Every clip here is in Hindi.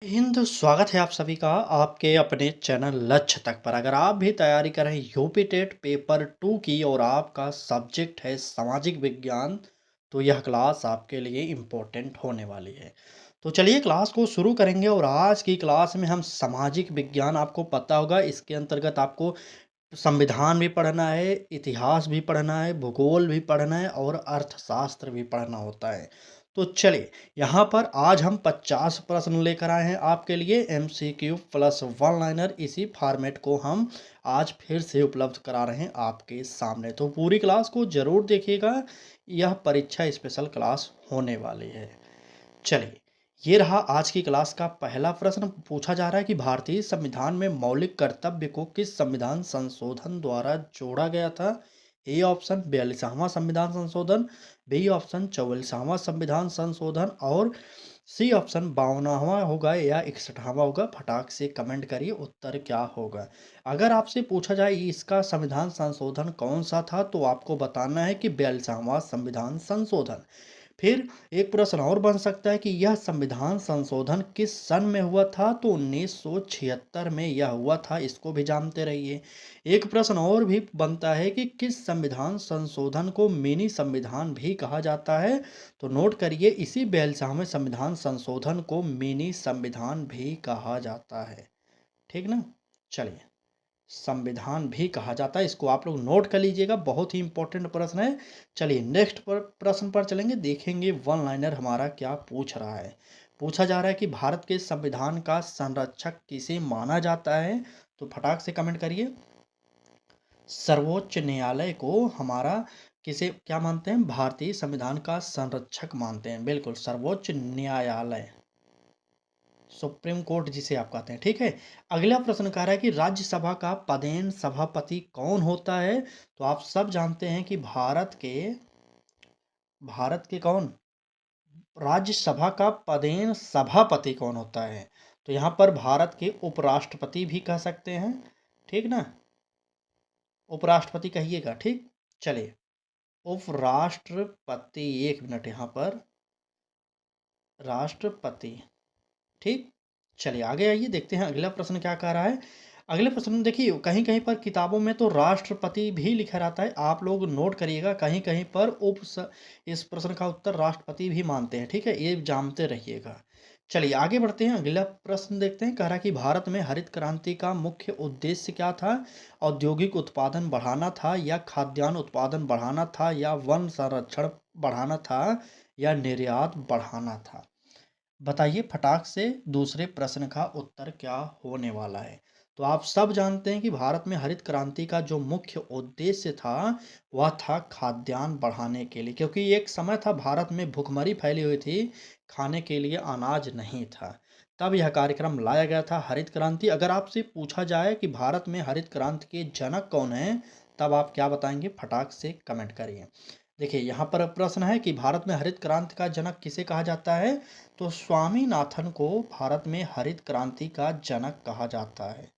हिंद स्वागत है आप सभी का आपके अपने चैनल लक्ष्य तक पर। अगर आप भी तैयारी कर रहे हैं यूपी टेट पेपर 2 की और आपका सब्जेक्ट है सामाजिक विज्ञान, तो यह क्लास आपके लिए इम्पोर्टेंट होने वाली है। तो चलिए क्लास को शुरू करेंगे और आज की क्लास में हम सामाजिक विज्ञान, आपको पता होगा इसके अंतर्गत आपको संविधान भी पढ़ना है, इतिहास भी पढ़ना है, भूगोल भी पढ़ना है और अर्थशास्त्र भी पढ़ना होता है। तो चलिए यहाँ पर आज हम 50 प्रश्न लेकर आए हैं आपके लिए, एमसीक्यू प्लस वन लाइनर। इसी फॉर्मेट को हम आज फिर से उपलब्ध करा रहे हैं आपके सामने। तो पूरी क्लास को ज़रूर देखिएगा, यह परीक्षा स्पेशल क्लास होने वाली है। चलिए, ये रहा आज की क्लास का पहला प्रश्न। पूछा जा रहा है कि भारतीय संविधान में मौलिक कर्तव्य को किस संविधान संशोधन द्वारा जोड़ा गया था। ए ऑप्शन 42वां संविधान संशोधन, बी ऑप्शन 44वां संविधान संशोधन और सी ऑप्शन 52वां होगा या 61वां होगा। फटाक से कमेंट करिए उत्तर क्या होगा। अगर आपसे पूछा जाए इसका संविधान संशोधन कौन सा था, तो आपको बताना है कि 42वां संविधान संशोधन। फिर एक प्रश्न और बन सकता है कि यह संविधान संशोधन किस सन में हुआ था, तो 1976 में यह हुआ था, इसको भी जानते रहिए। एक प्रश्न और भी बनता है कि किस संविधान संशोधन को मिनी संविधान भी कहा जाता है, तो नोट करिए इसी 42वें संविधान संशोधन को मिनी संविधान भी कहा जाता है। ठीक ना। चलिए, संविधान भी कहा जाता है, इसको आप लोग नोट कर लीजिएगा, बहुत ही इंपॉर्टेंट प्रश्न है। चलिए नेक्स्ट प्रश्न पर चलेंगे, देखेंगे वन लाइनर हमारा क्या पूछ रहा है। पूछा जा रहा है कि भारत के संविधान का संरक्षक किसे माना जाता है, तो फटाक से कमेंट करिए। सर्वोच्च न्यायालय को हमारा किसे क्या मानते हैं, भारतीय संविधान का संरक्षक मानते हैं। बिल्कुल, सर्वोच्च न्यायालय, सुप्रीम कोर्ट जिसे आप कहते हैं। ठीक है। अगला प्रश्न कह रहा है कि राज्यसभा का पदेन सभापति कौन होता है, तो आप सब जानते हैं कि भारत के कौन राज्यसभा का पदेन सभापति कौन होता है, तो यहाँ पर भारत के उपराष्ट्रपति भी कह सकते हैं। ठीक ना, उपराष्ट्रपति कहिएगा। ठीक। चलिए, उपराष्ट्रपति, एक मिनट यहाँ पर राष्ट्रपति। ठीक। चलिए आगे आइए, देखते हैं अगला प्रश्न क्या कह रहा है। अगले प्रश्न में देखिए, कहीं कहीं पर किताबों में तो राष्ट्रपति भी लिखा रहता है, आप लोग नोट करिएगा, कहीं कहीं पर इस प्रश्न का उत्तर राष्ट्रपति भी मानते हैं। ठीक है, ये जानते रहिएगा। चलिए आगे बढ़ते हैं, अगला प्रश्न देखते हैं। कह रहा है कि भारत में हरित क्रांति का मुख्य उद्देश्य क्या था। औद्योगिक उत्पादन बढ़ाना था या खाद्यान्न उत्पादन बढ़ाना था या वन संरक्षण बढ़ाना था या निर्यात बढ़ाना था। बताइए फटाक से दूसरे प्रश्न का उत्तर क्या होने वाला है। तो आप सब जानते हैं कि भारत में हरित क्रांति का जो मुख्य उद्देश्य था वह था खाद्यान्न बढ़ाने के लिए, क्योंकि एक समय था भारत में भुखमरी फैली हुई थी, खाने के लिए अनाज नहीं था। तब यह कार्यक्रम लाया गया था, हरित क्रांति। अगर आपसे पूछा जाए कि भारत में हरित क्रांति के जनक कौन हैं, तब आप क्या बताएंगे, फटाक से कमेंट करिए। देखिए यहाँ पर प्रश्न है कि भारत में हरित क्रांति का जनक किसे कहा जाता है, तो स्वामीनाथन को भारत में हरित क्रांति का जनक कहा जाता है।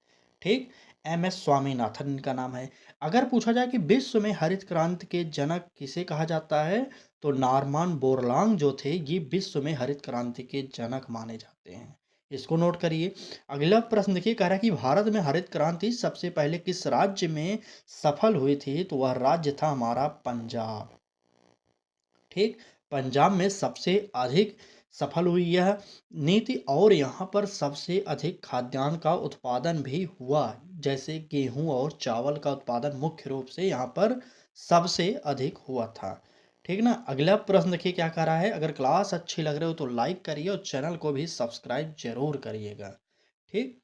ठीक, एम एस स्वामीनाथन इनका नाम है। अगर पूछा जाए कि विश्व में हरित क्रांति के जनक किसे कहा जाता है, तो नॉर्मन बोरलॉन्ग जो थे, ये विश्व में हरित क्रांति के जनक माने जाते हैं। इसको नोट करिए। अगला प्रश्न देखिए, कह रहा है कि भारत में हरित क्रांति सबसे पहले किस राज्य में सफल हुई थी, तो वह राज्य था हमारा पंजाब। ठीक, पंजाब में सबसे अधिक सफल हुई यह नीति, और यहाँ पर सबसे अधिक खाद्यान्न का उत्पादन भी हुआ, जैसे गेहूं और चावल का उत्पादन मुख्य रूप से यहाँ पर सबसे अधिक हुआ था। ठीक ना। अगला प्रश्न देखिए क्या कह रहा है। अगर क्लास अच्छी लग रही हो तो लाइक करिए और चैनल को भी सब्सक्राइब जरूर करिएगा। ठीक।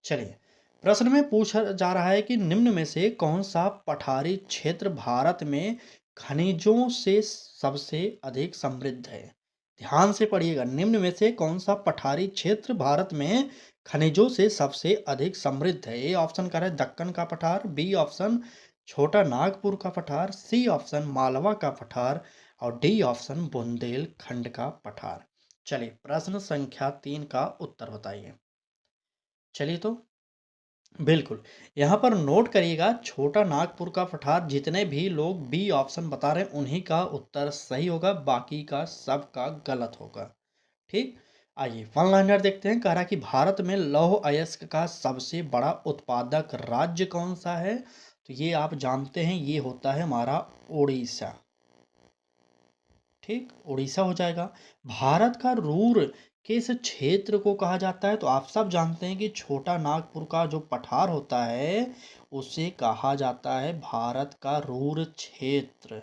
चलिए, प्रश्न में पूछा जा रहा है कि निम्न में से कौन सा पठारी क्षेत्र भारत में खनिजों से सबसे अधिक समृद्ध है। ध्यान से पढ़िएगा, निम्न में से कौन सा पठारी क्षेत्र भारत में खनिजों से सबसे अधिक समृद्ध है। ए ऑप्शन कर रहा है दक्कन का पठार, बी ऑप्शन छोटा नागपुर का पठार, सी ऑप्शन मालवा का पठार और डी ऑप्शन बुंदेलखंड का पठार। चलिए प्रश्न संख्या 3 का उत्तर बताइए। चलिए तो बिल्कुल, यहाँ पर नोट करिएगा, छोटा नागपुर का पठार। जितने भी लोग बी ऑप्शन बता रहे हैं उन्हीं का उत्तर सही होगा, बाकी का सबका गलत होगा। ठीक। आइए वन लाइनर देखते हैं। कह रहा है कि भारत में लौह अयस्क का सबसे बड़ा उत्पादक राज्य कौन सा है? तो ये आप जानते हैं, ये होता है हमारा उड़ीसा। ठीक, उड़ीसा हो जाएगा। भारत का रूर किस क्षेत्र को कहा जाता है? तो आप सब जानते हैं कि छोटा नागपुर का जो पठार होता है उसे कहा जाता है भारत का रूर क्षेत्र।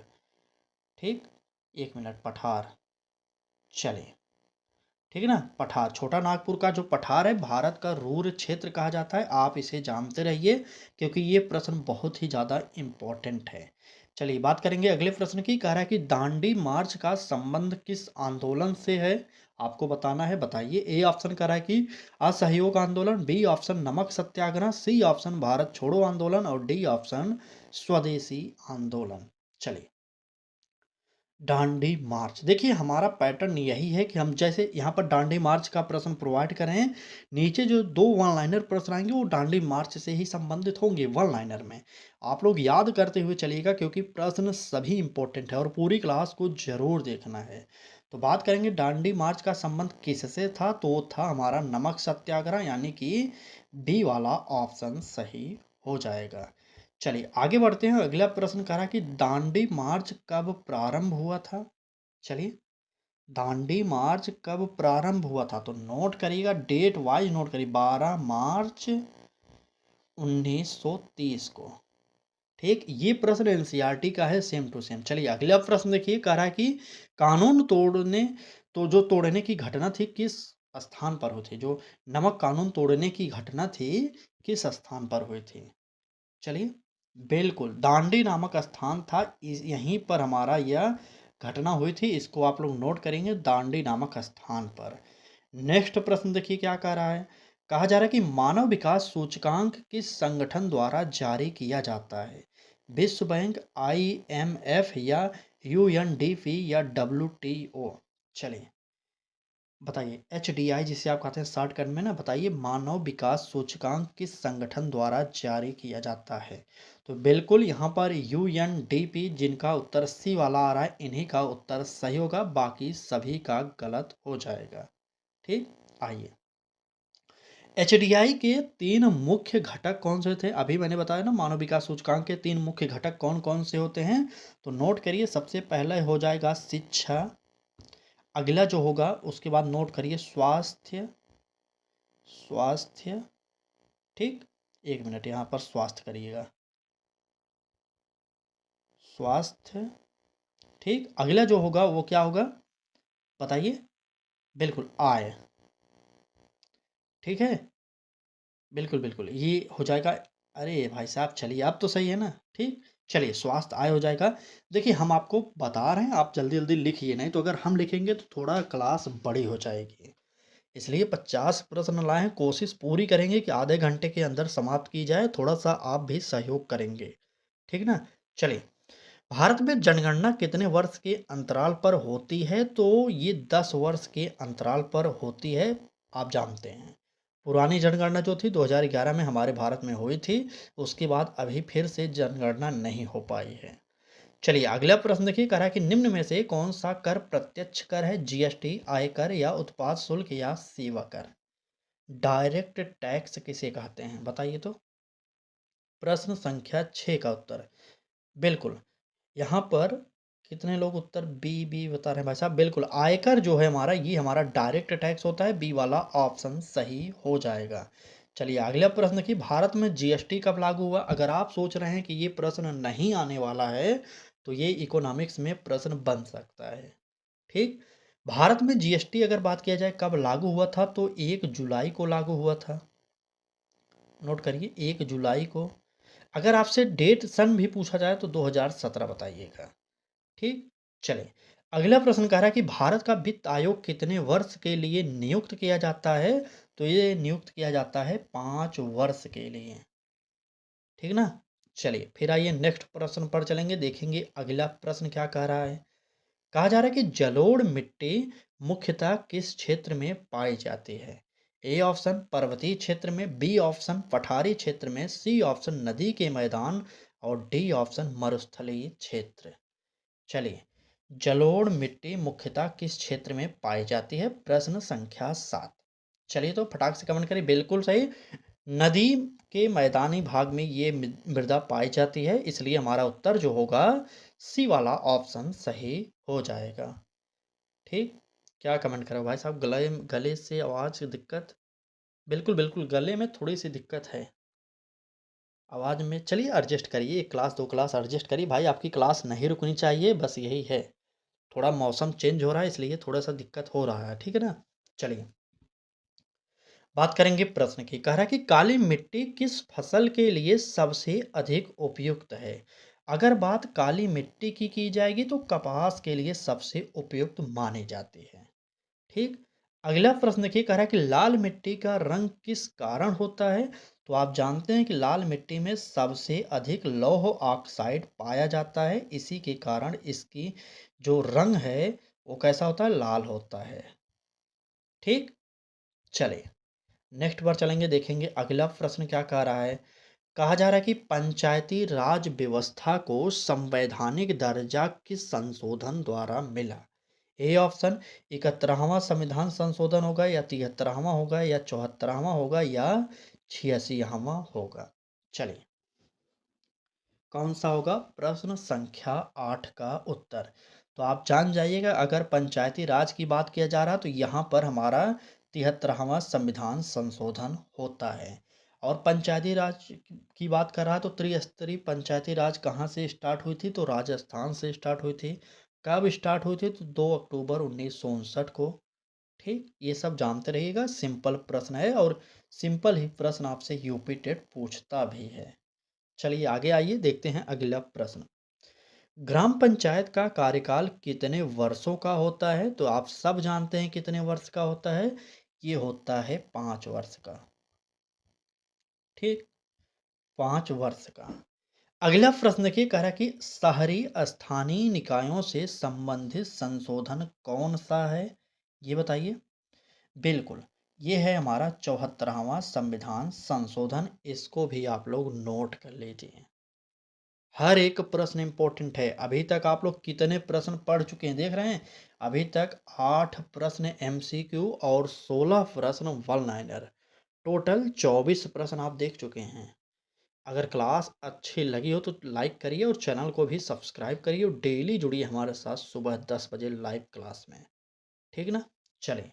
ठीक, एक मिनट, पठार, चलिए, ठीक है ना, पठार, छोटा नागपुर का जो पठार है भारत का रूर क्षेत्र कहा जाता है। आप इसे जानते रहिए क्योंकि ये प्रश्न बहुत ही ज़्यादा इम्पोर्टेंट है। चलिए बात करेंगे अगले प्रश्न की। कह रहा है कि दांडी मार्च का संबंध किस आंदोलन से है? आपको बताना है, बताइए। ए ऑप्शन कह रहा है कि असहयोग आंदोलन, बी ऑप्शन नमक सत्याग्रह, सी ऑप्शन भारत छोड़ो आंदोलन और डी ऑप्शन स्वदेशी आंदोलन। चलिए, डांडी मार्च, देखिए हमारा पैटर्न यही है कि हम जैसे यहाँ पर डांडी मार्च का प्रश्न प्रोवाइड करें, नीचे जो दो वन लाइनर प्रश्न आएंगे वो डांडी मार्च से ही संबंधित होंगे वन लाइनर में। आप लोग याद करते हुए चलिएगा क्योंकि प्रश्न सभी इंपॉर्टेंट है और पूरी क्लास को जरूर देखना है। तो बात करेंगे डांडी मार्च का संबंध किससे था, तो वो था हमारा नमक सत्याग्रह, यानी कि बी वाला ऑप्शन सही हो जाएगा। चलिए आगे बढ़ते हैं। अगला प्रश्न कह रहा है कि दांडी मार्च कब प्रारंभ हुआ था? चलिए, दांडी मार्च कब प्रारंभ हुआ था? तो नोट करिएगा, डेट वाइज नोट करिए, 12 मार्च 1930 को। ठीक, ये प्रश्न एनसीईआरटी का है, सेम टू सेम। चलिए अगला प्रश्न देखिए। कह रहा है कि कानून तोड़ने, तो जो तोड़ने की घटना थी किस स्थान पर हुई थी? जो नमक कानून तोड़ने की घटना थी किस स्थान पर हुई थी? चलिए, बिल्कुल दांडी नामक स्थान था, यहीं पर हमारा यह घटना हुई थी। इसको आप लोग नोट करेंगे, दांडी नामक स्थान पर। नेक्स्ट प्रश्न देखिए क्या कह रहा है। कहा जा रहा है कि मानव विकास सूचकांक किस संगठन द्वारा जारी किया जाता है? विश्व बैंक, IMF या UNDP या WTO? चलिए बताइए, HDI जिसे आप कहते हैं शॉर्टकट में ना, बताइए मानव विकास सूचकांक किस संगठन द्वारा जारी किया जाता है? तो बिल्कुल यहाँ पर UNDP, जिनका उत्तर सी वाला आ रहा है, इन्हीं का उत्तर सही होगा, बाकी सभी का गलत हो जाएगा। ठीक, आइए, HDI के 3 मुख्य घटक कौन से थे? अभी मैंने बताया ना, मानव विकास सूचकांक के 3 मुख्य घटक कौन कौन से होते हैं, तो नोट करिए। सबसे पहले हो जाएगा शिक्षा, अगला जो होगा उसके बाद नोट करिए स्वास्थ्य, स्वास्थ्य, ठीक, एक मिनट यहाँ पर स्वास्थ्य करिएगा, स्वास्थ्य, ठीक। अगला जो होगा वो क्या होगा, बताइए। बिल्कुल आय, ठीक है, बिल्कुल बिल्कुल ये हो जाएगा। अरे भाई साहब, चलिए अब तो सही है ना। ठीक, चलिए स्वास्थ्य आय हो जाएगा। देखिए हम आपको बता रहे हैं, आप जल्दी जल्दी लिखिए, नहीं तो अगर हम लिखेंगे तो थोड़ा क्लास बड़ी हो जाएगी। इसलिए 50 प्रश्न लाए हैं, कोशिश पूरी करेंगे कि आधे घंटे के अंदर समाप्त की जाए। थोड़ा सा आप भी सहयोग करेंगे, ठीक ना। चलिए, भारत में जनगणना कितने वर्ष के अंतराल पर होती है? तो ये 10 वर्ष के अंतराल पर होती है, आप जानते हैं। पुरानी जनगणना जो थी 2011 में हमारे भारत में हुई थी, उसके बाद अभी फिर से जनगणना नहीं हो पाई है। चलिए अगला प्रश्न देखिए। कह रहा है कि निम्न में से कौन सा कर प्रत्यक्ष कर है? GST, आयकर या उत्पाद शुल्क या सेवा कर? डायरेक्ट टैक्स किसे कहते हैं, बताइए तो। प्रश्न संख्या 6 का उत्तर, बिल्कुल यहाँ पर कितने लोग उत्तर बी बी बता रहे हैं भाई साहब। बिल्कुल आयकर जो है हमारा, ये हमारा डायरेक्ट टैक्स होता है, बी वाला ऑप्शन सही हो जाएगा। चलिए अगला प्रश्न कि भारत में GST कब लागू हुआ? अगर आप सोच रहे हैं कि ये प्रश्न नहीं आने वाला है तो ये इकोनॉमिक्स में प्रश्न बन सकता है। ठीक, भारत में GST अगर बात किया जाए कब लागू हुआ था, तो 1 जुलाई को लागू हुआ था। नोट करिए, 1 जुलाई को। अगर आपसे डेट सन भी पूछा जाए तो 2017 बताइएगा। ठीक, चलिए अगला प्रश्न कह रहा है कि भारत का वित्त आयोग कितने वर्ष के लिए नियुक्त किया जाता है? तो ये नियुक्त किया जाता है 5 वर्ष के लिए, ठीक ना। चलिए फिर आइए नेक्स्ट प्रश्न पर चलेंगे, देखेंगे अगला प्रश्न क्या कह रहा है। कहा जा रहा है कि जलोढ़ मिट्टी मुख्यतः किस क्षेत्र में पाई जाती है? ए ऑप्शन पर्वतीय क्षेत्र में, बी ऑप्शन पठारी क्षेत्र में, सी ऑप्शन नदी के मैदान और डी ऑप्शन मरुस्थलीय क्षेत्र। चलिए, जलोढ़ मिट्टी मुख्यतः किस क्षेत्र में पाई जाती है? प्रश्न संख्या 7। चलिए तो फटाक से कमेंट करिए। बिल्कुल सही, नदी के मैदानी भाग में ये मृदा पाई जाती है, इसलिए हमारा उत्तर जो होगा सी वाला ऑप्शन सही हो जाएगा। ठीक, क्या कमेंट करो भाई साहब, गले गले से आवाज़ की दिक्कत? बिल्कुल बिल्कुल, गले में थोड़ी सी दिक्कत है आवाज़ में। चलिए एडजस्ट करिए, एक क्लास दो क्लास एडजस्ट करिए भाई, आपकी क्लास नहीं रुकनी चाहिए, बस यही है। थोड़ा मौसम चेंज हो रहा है इसलिए थोड़ा सा दिक्कत हो रहा है, ठीक है ना। चलिए बात करेंगे प्रश्न की। कह रहा है कि काली मिट्टी किस फसल के लिए सबसे अधिक उपयुक्त है? अगर बात काली मिट्टी की जाएगी तो कपास के लिए सबसे उपयुक्त मानी जाती है। ठीक। अगला प्रश्न देखिए, कह रहा है कि लाल मिट्टी का रंग किस कारण होता है? तो आप जानते हैं कि लाल मिट्टी में सबसे अधिक लौह ऑक्साइड पाया जाता है, इसी के कारण इसकी जो रंग है वो कैसा होता है? लाल होता है। ठीक। चलिए नेक्स्ट बार चलेंगे, देखेंगे अगला प्रश्न क्या कह रहा है। कहा जा रहा है कि पंचायती राज व्यवस्था को संवैधानिक दर्जा किस संशोधन द्वारा मिला? ए ऑप्शन 71वां संविधान संशोधन होगा, या 73वां होगा, या 74वां होगा, या 86वां होगा। चलिए कौन सा होगा? प्रश्न संख्या 8 का उत्तर। तो आप जान जाइएगा, अगर पंचायती राज की बात किया जा रहा है तो यहाँ पर हमारा 73वां संविधान संशोधन होता है। और पंचायती राज की बात कर रहा है तो त्रिस्तरीय पंचायती राज कहाँ से स्टार्ट हुई थी? तो राजस्थान से स्टार्ट हुई थी। कब स्टार्ट हुई थी? तो 2 अक्टूबर 1959 को। ठीक, ये सब जानते रहिएगा, सिंपल प्रश्न है और सिंपल ही प्रश्न आपसे यूपी टेट पूछता भी है। चलिए आगे आइए, देखते हैं अगला प्रश्न। ग्राम पंचायत का कार्यकाल कितने वर्षों का होता है? तो आप सब जानते हैं कितने वर्ष का होता है, ये होता है 5 वर्ष का। ठीक, 5 वर्ष का। अगला प्रश्न देखिए, कह रहा है कि शहरी स्थानीय निकायों से संबंधित संशोधन कौन सा है? ये बताइए। बिल्कुल, ये है हमारा 74वां संविधान संशोधन, इसको भी आप लोग नोट कर लीजिए। हर एक प्रश्न इंपॉर्टेंट है। अभी तक आप लोग कितने प्रश्न पढ़ चुके हैं देख रहे हैं? अभी तक 8 प्रश्न एमसीक्यू और 16 प्रश्न वन लाइनर, टोटल 24 प्रश्न आप देख चुके हैं। अगर क्लास अच्छी लगी हो तो लाइक करिए और चैनल को भी सब्सक्राइब करिए और डेली जुड़िए हमारे साथ सुबह 10 बजे लाइव क्लास में। ठीक ना। चलिए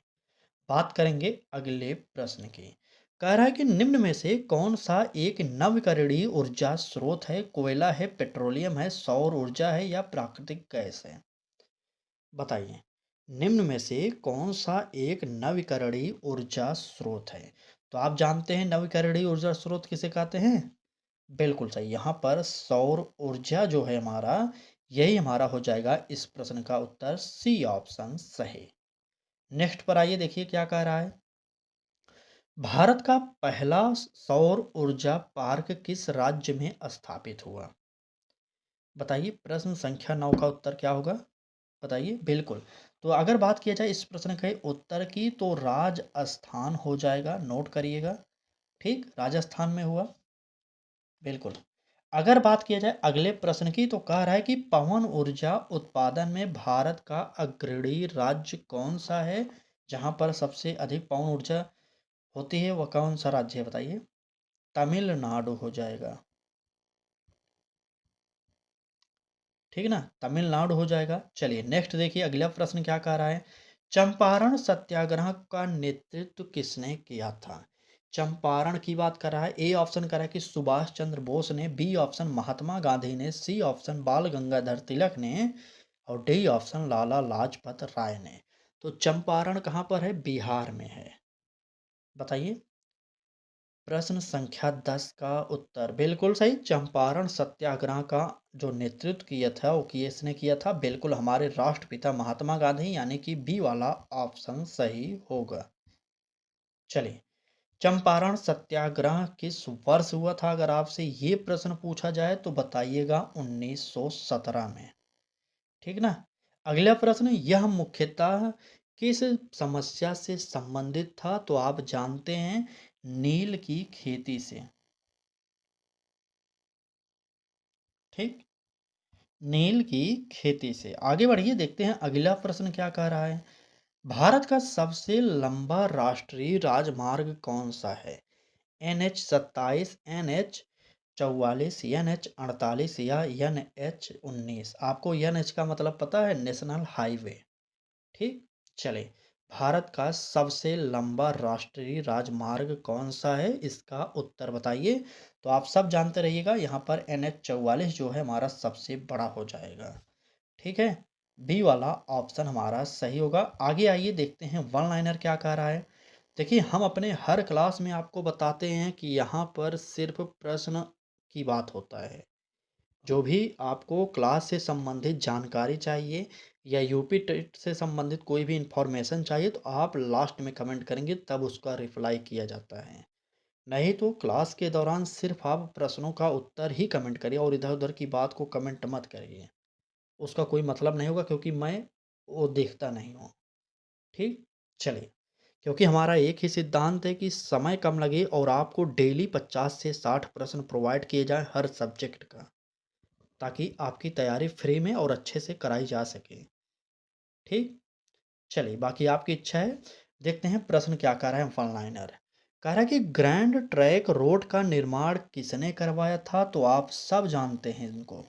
बात करेंगे अगले प्रश्न की। कह रहा है कि निम्न में से कौन सा एक नवीकरणीय ऊर्जा स्रोत है? कोयला है, पेट्रोलियम है, सौर ऊर्जा है, या प्राकृतिक गैस है? बताइए, निम्न में से कौन सा एक नवीकरणीय ऊर्जा स्रोत है? तो आप जानते हैं नवीकरणीय ऊर्जा स्रोत किसे कहते हैं? बिल्कुल सही, यहाँ पर सौर ऊर्जा जो है हमारा, यही हमारा हो जाएगा इस प्रश्न का उत्तर, सी ऑप्शन सही। नेक्स्ट पर आइए, देखिए क्या कह रहा है। भारत का पहला सौर ऊर्जा पार्क किस राज्य में स्थापित हुआ? बताइए, प्रश्न संख्या 9 का उत्तर क्या होगा? बताइए। बिल्कुल, तो अगर बात किया जाए इस प्रश्न के उत्तर की तो राजस्थान हो जाएगा, नोट करिएगा। ठीक, राजस्थान में हुआ। बिल्कुल। अगर बात किया जाए अगले प्रश्न की तो कह रहा है कि पवन ऊर्जा उत्पादन में भारत का अग्रणी राज्य कौन सा है? जहां पर सबसे अधिक पवन ऊर्जा होती है वह कौन सा राज्य है? बताइए। तमिलनाडु हो जाएगा। ठीक है ना, तमिलनाडु हो जाएगा। चलिए नेक्स्ट देखिए अगला प्रश्न क्या कह रहा है। चंपारण सत्याग्रह का नेतृत्व किसने किया था? चंपारण की बात कर रहा है। ए ऑप्शन कर रहा है कि सुभाष चंद्र बोस ने, बी ऑप्शन महात्मा गांधी ने, सी ऑप्शन बाल गंगाधर तिलक ने, और डी ऑप्शन लाला लाजपत राय ने। तो चंपारण कहाँ पर है? बिहार में है। बताइए। प्रश्न संख्या 10 का उत्तर बिल्कुल सही, चंपारण सत्याग्रह का जो नेतृत्व किया था वो किसने किया था? बिल्कुल हमारे राष्ट्रपिता महात्मा गांधी, यानी कि बी वाला ऑप्शन सही होगा। चलिए, चंपारण सत्याग्रह किस वर्ष हुआ था? अगर आपसे ये प्रश्न पूछा जाए तो बताइएगा 1917 में। ठीक ना। अगला प्रश्न, यह मुख्यतः किस समस्या से संबंधित था? तो आप जानते हैं नील की खेती से। ठीक, नील की खेती से। आगे बढ़िए, देखते हैं अगला प्रश्न क्या कह रहा है। भारत का सबसे लंबा राष्ट्रीय राजमार्ग कौन सा है? NH 27, NH 44, NH 48 या NH 19? आपको NH का मतलब पता है? National highway. ठीक, चले। भारत का सबसे लंबा राष्ट्रीय राजमार्ग कौन सा है, इसका उत्तर बताइए। तो आप सब जानते रहिएगा, यहाँ पर NH 44 जो है हमारा सबसे बड़ा हो जाएगा। ठीक है, बी वाला ऑप्शन हमारा सही होगा। आगे आइए, देखते हैं वन लाइनर क्या कह रहा है। देखिए, हम अपने हर क्लास में आपको बताते हैं कि यहाँ पर सिर्फ प्रश्न की बात होता है। जो भी आपको क्लास से संबंधित जानकारी चाहिए या यूपी टेट से संबंधित कोई भी इंफॉर्मेशन चाहिए, तो आप लास्ट में कमेंट करेंगे, तब उसका रिप्लाई किया जाता है। नहीं तो क्लास के दौरान सिर्फ आप प्रश्नों का उत्तर ही कमेंट करिए और इधर उधर की बात को कमेंट मत करिए। उसका कोई मतलब नहीं होगा, क्योंकि मैं वो देखता नहीं हूँ। ठीक, चलिए। क्योंकि हमारा एक ही सिद्धांत है कि समय कम लगे और आपको डेली 50 से 60 प्रश्न प्रोवाइड किए जाए हर सब्जेक्ट का, ताकि आपकी तैयारी फ्री में और अच्छे से कराई जा सके। ठीक, चलिए, बाकी आपकी इच्छा है। देखते हैं प्रश्न क्या कह रहा है वन लाइनर। कह रहा है कि ग्रैंड ट्रैक रोड का निर्माण किसने करवाया था? तो आप सब जानते हैं इनको।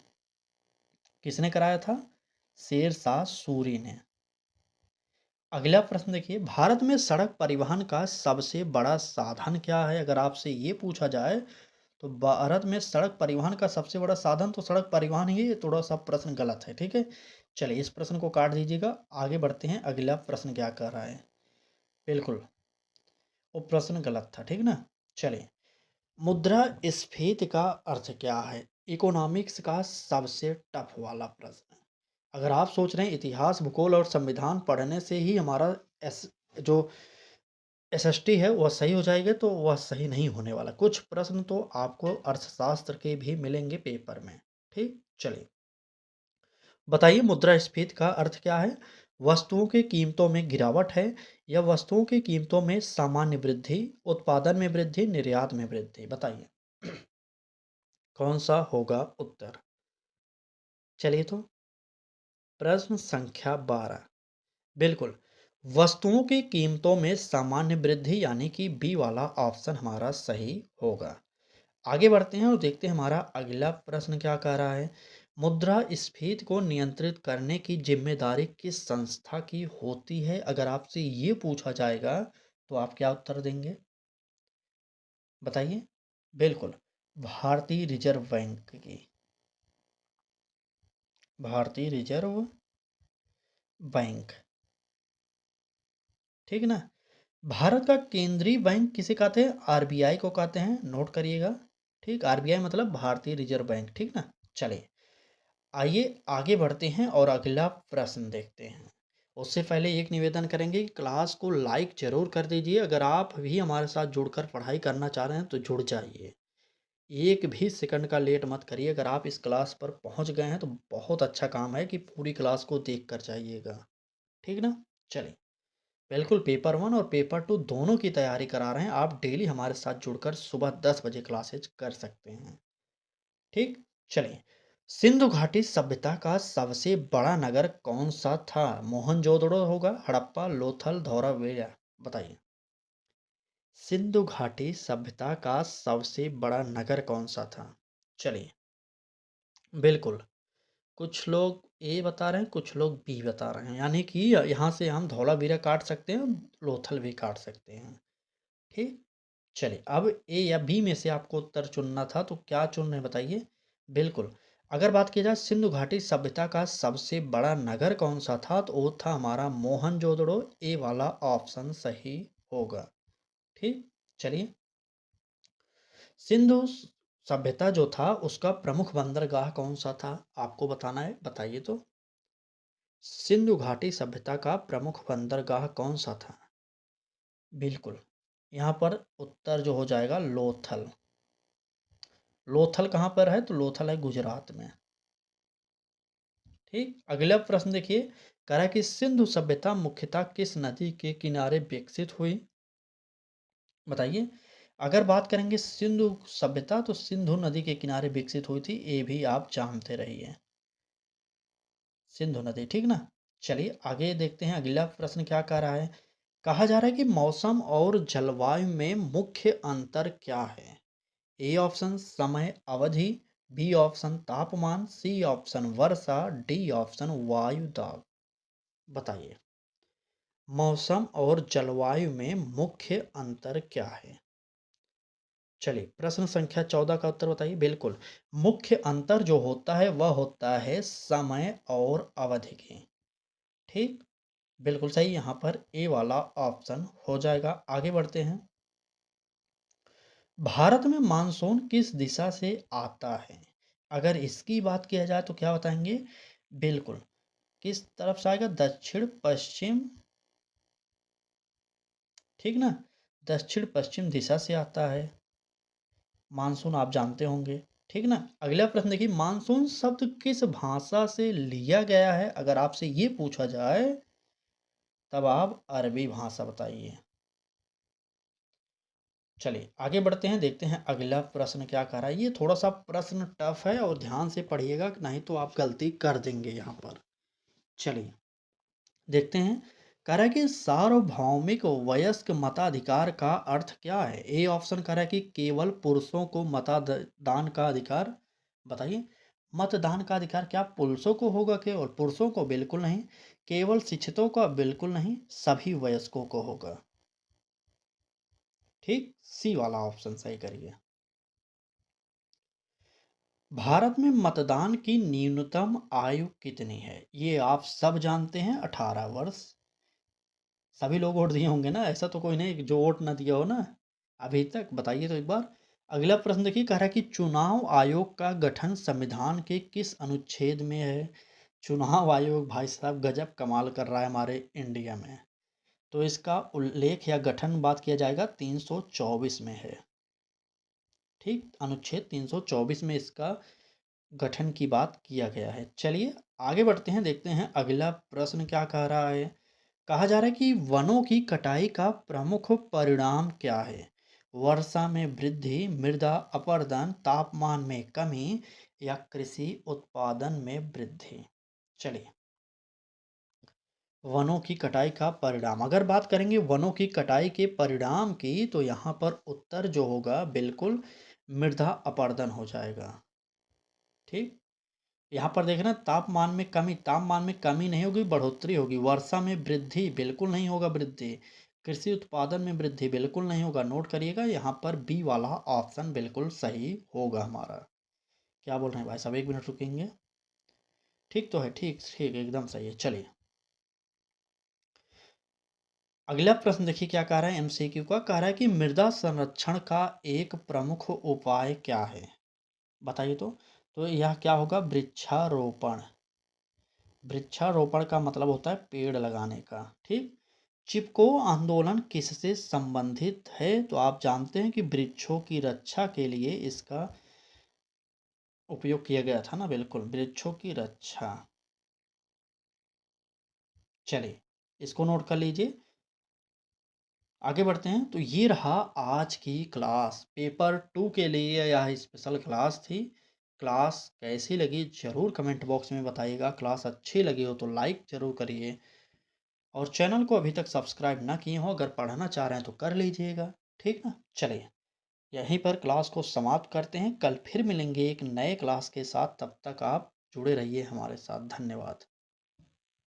किसने कराया था? शेरशाह सूरी ने। अगला प्रश्न देखिए, भारत में सड़क परिवहन का सबसे बड़ा साधन क्या है? अगर आपसे ये पूछा जाए तो भारत में सड़क परिवहन का सबसे बड़ा साधन तो सड़क परिवहन ही है। ये थोड़ा सा प्रश्न गलत है, ठीक है। चलिए, इस प्रश्न को काट दीजिएगा। आगे बढ़ते हैं, अगला प्रश्न क्या कर रहा है। बिल्कुल, वो प्रश्न गलत था, ठीक ना। चलिए, मुद्रा स्फीति का अर्थ क्या है? इकोनॉमिक्स का सबसे टफ वाला प्रश्न। अगर आप सोच रहे हैं इतिहास, भूगोल और संविधान पढ़ने से ही हमारा एस जो एसएसटी है वह सही हो जाएगा, तो वह सही नहीं होने वाला। कुछ प्रश्न तो आपको अर्थशास्त्र के भी मिलेंगे पेपर में। ठीक, चलिए, बताइए मुद्रास्फीति का अर्थ क्या है? वस्तुओं की कीमतों में गिरावट है या वस्तुओं की कीमतों में सामान्य वृद्धि, उत्पादन में वृद्धि, निर्यात में वृद्धि? बताइए कौन सा होगा उत्तर। चलिए, तो प्रश्न संख्या 12। बिल्कुल, वस्तुओं की कीमतों में सामान्य वृद्धि, यानी कि बी वाला ऑप्शन हमारा सही होगा। आगे बढ़ते हैं और देखते हैं हमारा अगला प्रश्न क्या कह रहा है। मुद्रास्फीति को नियंत्रित करने की जिम्मेदारी किस संस्था की होती है? अगर आपसे ये पूछा जाएगा तो आप क्या उत्तर देंगे, बताइए। बिल्कुल, भारतीय रिजर्व बैंक की। भारतीय रिजर्व बैंक, ठीक ना। भारत का केंद्रीय बैंक किसे कहते हैं? आरबीआई को कहते हैं, नोट करिएगा। ठीक, आरबीआई मतलब भारतीय रिजर्व बैंक, ठीक ना। चलिए, आइए आगे बढ़ते हैं और अगला प्रश्न देखते हैं। उससे पहले एक निवेदन करेंगे कि क्लास को लाइक जरूर कर दीजिए। अगर आप भी हमारे साथ जुड़कर पढ़ाई करना चाह रहे हैं तो जुड़ जाइए। एक भी सेकंड का लेट मत करिए। अगर आप इस क्लास पर पहुंच गए हैं तो बहुत अच्छा काम है कि पूरी क्लास को देख कर जाइएगा, ठीक ना। चलिए, बिल्कुल, पेपर 1 और पेपर 2 दोनों की तैयारी करा रहे हैं। आप डेली हमारे साथ जुड़कर सुबह 10 बजे क्लासेज कर सकते हैं। ठीक, चलिए। सिंधु घाटी सभ्यता का सबसे बड़ा नगर कौन सा था? मोहनजोदड़ो होगा, हड़प्पा, लोथल, धौलावीरा? बताइए, सिंधु घाटी सभ्यता का सबसे बड़ा नगर कौन सा था? चलिए, बिल्कुल, कुछ लोग ए बता रहे हैं, कुछ लोग बी बता रहे हैं, यानी कि यहाँ से हम धौलावीरा काट सकते हैं, लोथल भी काट सकते हैं। ठीक, चलिए, अब ए या बी में से आपको उत्तर चुनना था, तो क्या चुन रहे हैं बताइए। बिल्कुल, अगर बात की जाए सिंधु घाटी सभ्यता का सबसे बड़ा नगर कौन सा था, तो वो था हमारा मोहनजोदड़ो। ए वाला ऑप्शन सही होगा। ठीक, चलिए, सिंधु सभ्यता जो था उसका प्रमुख बंदरगाह कौन सा था? आपको बताना है, बताइए तो। सिंधु घाटी सभ्यता का प्रमुख बंदरगाह कौन सा था? बिल्कुल, यहाँ पर उत्तर जो हो जाएगा लोथल। लोथल कहाँ पर है? तो लोथल है गुजरात में। ठीक, अगला प्रश्न देखिए, कह रहा है कि सिंधु सभ्यता मुख्यतः किस नदी के किनारे विकसित हुई? बताइए। अगर बात करेंगे सिंधु सभ्यता, तो सिंधु नदी के किनारे विकसित हुई थी, ये भी आप जानते रहिए। सिंधु नदी, ठीक ना। चलिए आगे देखते हैं अगला प्रश्न क्या कह रहा है। कहा जा रहा है कि मौसम और जलवायु में मुख्य अंतर क्या है। ए ऑप्शन समय अवधि, बी ऑप्शन तापमान, सी ऑप्शन वर्षा, डी ऑप्शन वायु दाब। बताइए मौसम और जलवायु में मुख्य अंतर क्या है। चलिए प्रश्न संख्या 14 का उत्तर बताइए। बिल्कुल, मुख्य अंतर जो होता है वह होता है समय और अवधि की। ठीक, बिल्कुल सही, यहाँ पर ए वाला ऑप्शन हो जाएगा। आगे बढ़ते हैं। भारत में मानसून किस दिशा से आता है। अगर इसकी बात किया जाए तो क्या बताएंगे। बिल्कुल, किस तरफ से आएगा, दक्षिण पश्चिम, ठीक ना, दक्षिण पश्चिम दिशा से आता है मानसून, आप जानते होंगे, ठीक ना। अगला प्रश्न देखिए, मानसून शब्द किस भाषा से लिया गया है। अगर आपसे ये पूछा जाए तब आप अरबी भाषा बताइए। चलिए आगे बढ़ते हैं, देखते हैं अगला प्रश्न क्या कह रहा है। ये थोड़ा सा प्रश्न टफ है और ध्यान से पढ़िएगा, नहीं तो आप गलती कर देंगे यहाँ पर। चलिए देखते हैं। कह रहा है कि सार्वभौमिक वयस्क मताधिकार का अर्थ क्या है। ए ऑप्शन कह रहा है कि केवल पुरुषों को मतदान का अधिकार। बताइए मतदान का अधिकार क्या पुरुषों को होगा, केवल पुरुषों को, बिल्कुल नहीं। केवल शिक्षितों का, बिल्कुल नहीं, सभी वयस्कों को होगा। ठीक, सी वाला ऑप्शन सही करिए। भारत में मतदान की न्यूनतम आयु कितनी है। ये आप सब जानते हैं, 18 वर्ष। सभी लोग वोट दिए होंगे ना, ऐसा तो कोई नहीं जो वोट ना दिया हो ना अभी तक। बताइए तो एक बार। अगला प्रश्न देखिए, कह रहा है कि चुनाव आयोग का गठन संविधान के किस अनुच्छेद में है। चुनाव आयोग भाई साहब गजब कमाल कर रहा है हमारे इंडिया में। तो इसका उल्लेख या गठन बात किया जाएगा 324 में है। ठीक, अनुच्छेद 324 में इसका गठन की बात किया गया है। चलिए आगे बढ़ते हैं, देखते हैं अगला प्रश्न क्या कह रहा है। कहा जा रहा है कि वनों की कटाई का प्रमुख परिणाम क्या है। वर्षा में वृद्धि, मृदा अपरदन, तापमान में कमी या कृषि उत्पादन में वृद्धि। चलिए वनों की कटाई का परिणाम, अगर बात करेंगे वनों की कटाई के परिणाम की, तो यहाँ पर उत्तर जो होगा बिल्कुल मृदा अपरदन हो जाएगा। ठीक, यहाँ पर देखना तापमान में कमी, तापमान में कमी नहीं होगी, बढ़ोतरी होगी। वर्षा में वृद्धि, बिल्कुल नहीं होगा वृद्धि। कृषि उत्पादन में वृद्धि, बिल्कुल नहीं होगा। नोट करिएगा, यहाँ पर बी वाला ऑप्शन बिल्कुल सही होगा हमारा। क्या बोल रहे हैं भाई साहब, 1 मिनट रुकेंगे। ठीक तो है, ठीक ठीक एकदम सही है। चलिए अगला प्रश्न देखिए क्या कह रहा है, एमसीक्यू का। कह रहा है कि मृदा संरक्षण का एक प्रमुख उपाय क्या है। बताइए तो यह क्या होगा, वृक्षारोपण। वृक्षारोपण का मतलब होता है पेड़ लगाने का। ठीक, चिपको आंदोलन किससे संबंधित है। तो आप जानते हैं कि वृक्षों की रक्षा के लिए इसका उपयोग किया गया था ना, बिल्कुल वृक्षों की रक्षा। चलिए इसको नोट कर लीजिए। आगे बढ़ते हैं, तो ये रहा आज की क्लास, पेपर 2 के लिए यह स्पेशल क्लास थी। क्लास कैसी लगी ज़रूर कमेंट बॉक्स में बताइएगा। क्लास अच्छी लगी हो तो लाइक ज़रूर करिए, और चैनल को अभी तक सब्सक्राइब ना किए हो, अगर पढ़ना चाह रहे हैं तो कर लीजिएगा। ठीक ना, चलिए यहीं पर क्लास को समाप्त करते हैं। कल फिर मिलेंगे एक नए क्लास के साथ, तब तक आप जुड़े रहिए हमारे साथ। धन्यवाद।